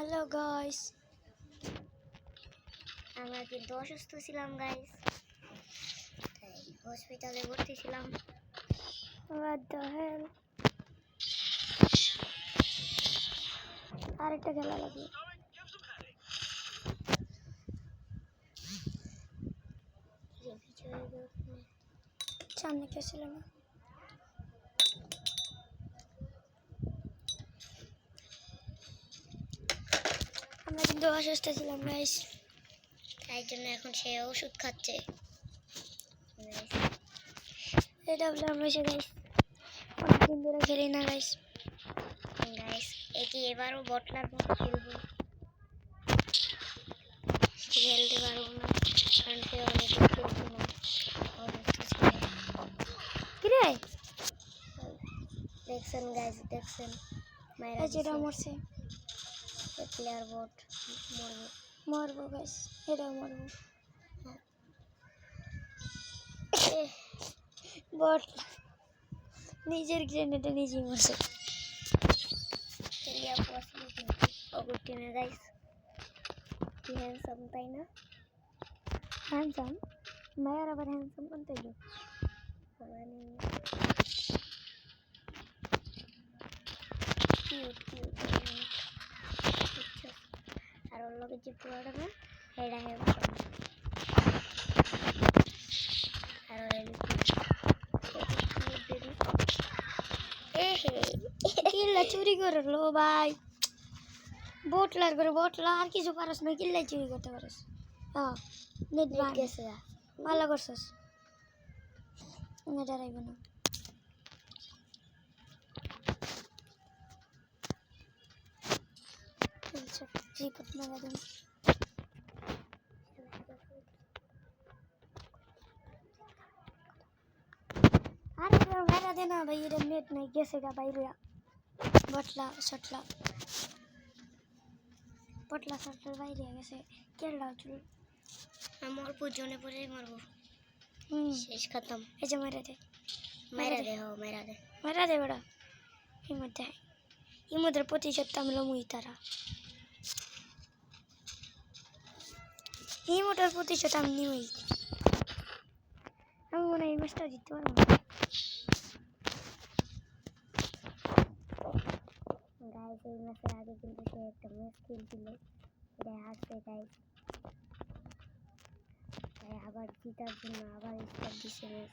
Hello guys, আমরা কিন্তু অসুস্থ ছিলাম গাইস, তাই হসপিটালে ভর্তি ছিলাম। What the hell? আরেকটা খেলা লাগবে। সামনে কে ছিল না? আমরা কিন্তু অসুস্থ ছিলাম গাইস, তাই জন্য এখন সে ওষুধ খাচ্ছে। এটা বললাম হয়েছে গাইস, অনেকদিন ধরে খেলি না গাইস। এটি এবারও বটলার মতো খেলবো, খেলতে পারবো না কারণ সে অনেকদিন খেলতো না, অসুস্থ ছিল। কিরে দেখছেন গাইস, দেখছেন মায়েরা যেটা মরছে, প্লেয়ার বট মরবো গাইস, এটাও মরবো। বট নিজের গ্রেনেডে নিজেই মরছে। গাইস কি হ্যান্ডসাম, তাই না? হ্যান্ডসাম মায়ের আবার হ্যান্ডসাম কোনটা গো? আর ওর লোকের যে পুরোটা না এটা হ্যান্ডসাম, আর কিল্লা চুরি করলো ভাই, বোটলার করে বোটলা আর কিছু পারস না, কিল্লাই চুরি করতে পারস। হ্যাঁ নেট গেছে, ভালো করছস, ডরাইব না। আরে মেরা দে না ভাই, এটা নেট নাই, গেছে গা বাইরে। বটলা সটলা পটলা সটলার বাইরে গেছে, কেরলা চুল আমার পুজনে পরে মারবো। শেষ খতম। এই যে মেরা দে, মেরা দে, হো মেরা দে, মেরা দে বড়া। ইমদের প্রতিশোধ তামলো মুই তারা, ইমোটার প্রতিশোধ আমি নিই। আমি মনে হয় এই ম্যাচটা জিততে পারবো না গাইস। এই ম্যাচের আগে কিন্তু সে একটা ম্যাচ খেলছিল, এটা হারছে গাইস, তাই আবার জিতার জন্য আবার স্টার্ট দিছে ম্যাচ।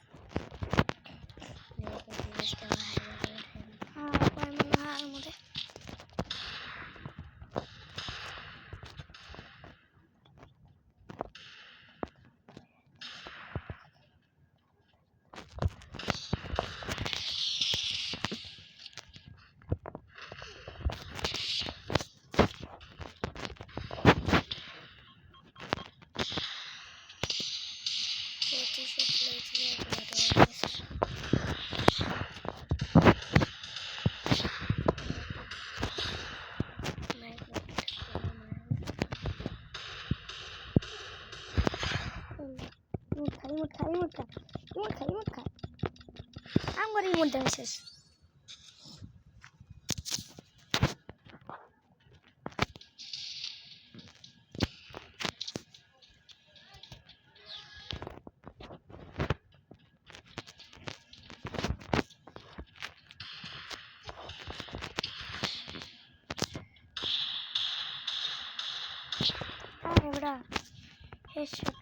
আমার ইমোট শেষ। আরে বড়া হেডশট,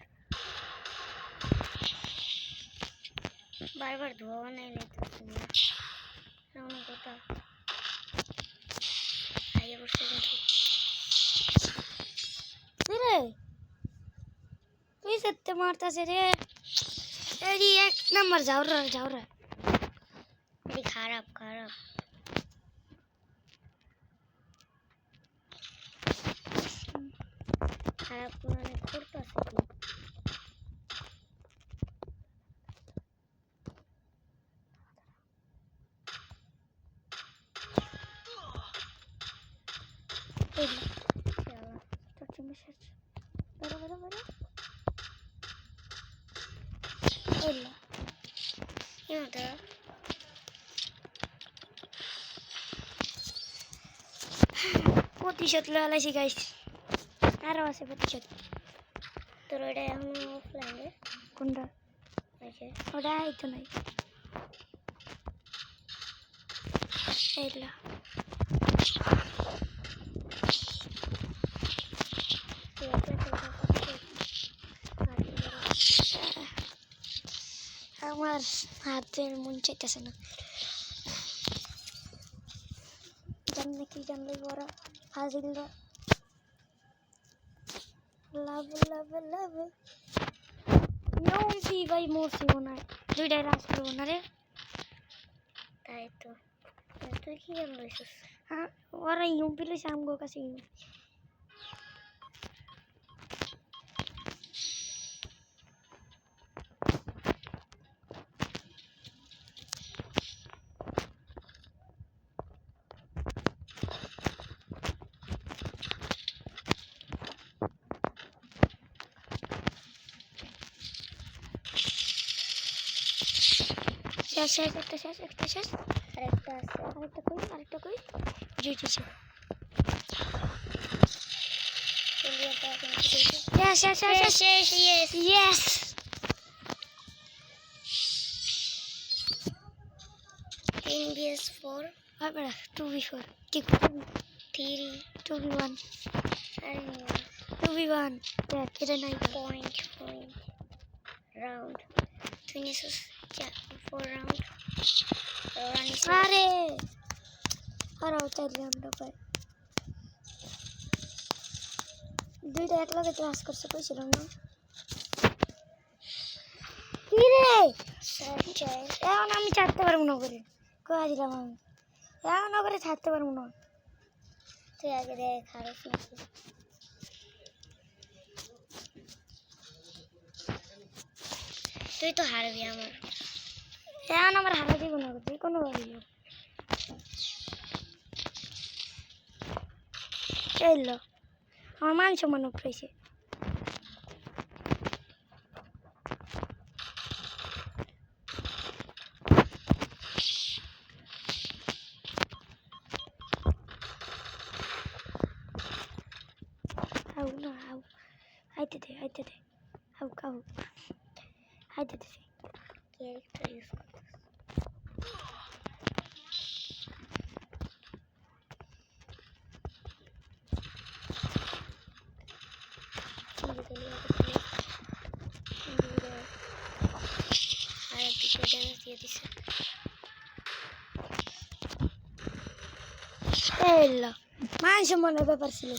বারবার ধোয়া নাই নিতেছি না এমন কথা আগে বসে দেখি। রে তুই সত্যি মারতাছে রে, এই এক নাম্বার যাও রে, এই খারাপ খারাপ খারাপ মানে করতেছে কি? প্রতিশোধ লাগাইছি গাইস আরও আছে প্রতিশোধ তোর ওটা এখন অফলাইনে কোনটা আছে ওটা তো নাই এইলা আমার হাতের মন চাইতেছে না জানলে কি জানলে বড় ফাজিলরা লাভ লাভ লাভ ইউপি ভাই মরছি মনে হয় দুইটাই রাজ করবো না রে তাই তো তুই কি গেম লইছিস হ্যাঁ ওরা ইউপি লইছে আমগো কাছে শেষ একটা শেষ আরেকটা আছে আরেকটা কই জুটিছে yes 10 vs 4 আর বড় 2v4 কি 3 2v1 আরে 2v1 দেখ এটা নাই পয়েন্ট রাউন্ড ফিনিশেস 4 রাউন্ড আরে আরে তাইলে আমরা পাই দুইটা একলাগে ক্লাস করছে কইছিল না কি রে এখন আমি ছাড়তে পারবো না করে কয়া দিলাম আমি এখন করে ছাড়তে পারবো না তুই আগে দেখ খারাপ নাকি তুই তো হারবি আমার এখন আমার হারা দিব না তুই কোনো পারবি এলো আমার মাংস মনে পড়েছে আইতে দে হাউ আইতে দে ক্যারেক্টার ইউজ করতেছ আর দুটো ড্যামেজ দিয়ে দিছে এলো মাংস মনে ব্যাপার ছিল